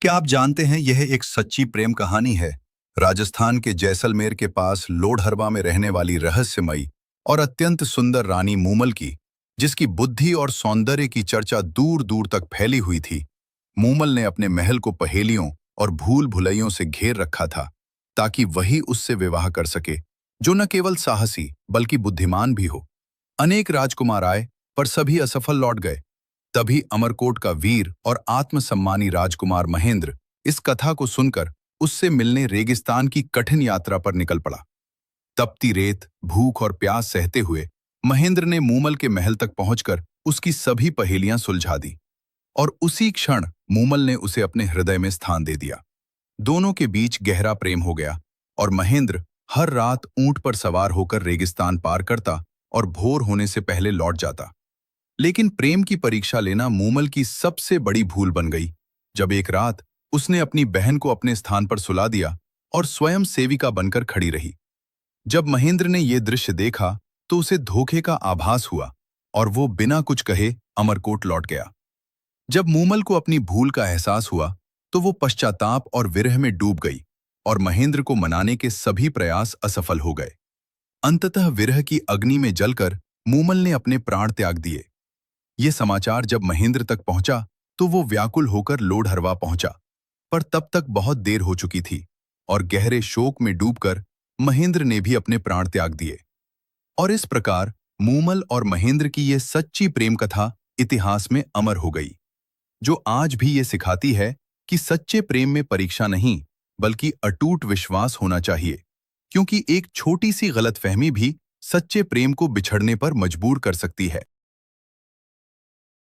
क्या आप जानते हैं यह एक सच्ची प्रेम कहानी है। राजस्थान के जैसलमेर के पास लोढ़रवा में रहने वाली रहस्यमयी और अत्यंत सुंदर रानी मूमल की, जिसकी बुद्धि और सौंदर्य की चर्चा दूर दूर तक फैली हुई थी। मूमल ने अपने महल को पहेलियों और भूल भुलैयों से घेर रखा था, ताकि वही उससे विवाह कर सके, जो न केवल साहसी बल्कि बुद्धिमान भी हो। अनेक राजकुमार आए, पर सभी असफल लौट गए। तभी अमरकोट का वीर और आत्मसम्मानी राजकुमार महेंद्र इस कथा को सुनकर उससे मिलने रेगिस्तान की कठिन यात्रा पर निकल पड़ा। तपती रेत, भूख और प्यास सहते हुए महेंद्र ने मूमल के महल तक पहुंचकर उसकी सभी पहेलियां सुलझा दी, और उसी क्षण मूमल ने उसे अपने हृदय में स्थान दे दिया। दोनों के बीच गहरा प्रेम हो गया, और महेंद्र हर रात ऊंट पर सवार होकर रेगिस्तान पार करता और भोर होने से पहले लौट जाता। लेकिन प्रेम की परीक्षा लेना मूमल की सबसे बड़ी भूल बन गई, जब एक रात उसने अपनी बहन को अपने स्थान पर सुला दिया और स्वयं सेविका बनकर खड़ी रही। जब महेंद्र ने यह दृश्य देखा तो उसे धोखे का आभास हुआ, और वो बिना कुछ कहे अमरकोट लौट गया। जब मूमल को अपनी भूल का एहसास हुआ तो वो पश्चाताप और विरह में डूब गई, और महेंद्र को मनाने के सभी प्रयास असफल हो गए। अंततः विरह की अग्नि में जलकर मूमल ने अपने प्राण त्याग दिए। ये समाचार जब महेंद्र तक पहुंचा तो वो व्याकुल होकर लोढ़रवा पहुंचा, पर तब तक बहुत देर हो चुकी थी, और गहरे शोक में डूबकर महेंद्र ने भी अपने प्राण त्याग दिए। और इस प्रकार मूमल और महेंद्र की ये सच्ची प्रेम कथा इतिहास में अमर हो गई, जो आज भी ये सिखाती है कि सच्चे प्रेम में परीक्षा नहीं, बल्कि अटूट विश्वास होना चाहिए, क्योंकि एक छोटी सी गलतफहमी भी सच्चे प्रेम को बिछड़ने पर मजबूर कर सकती है।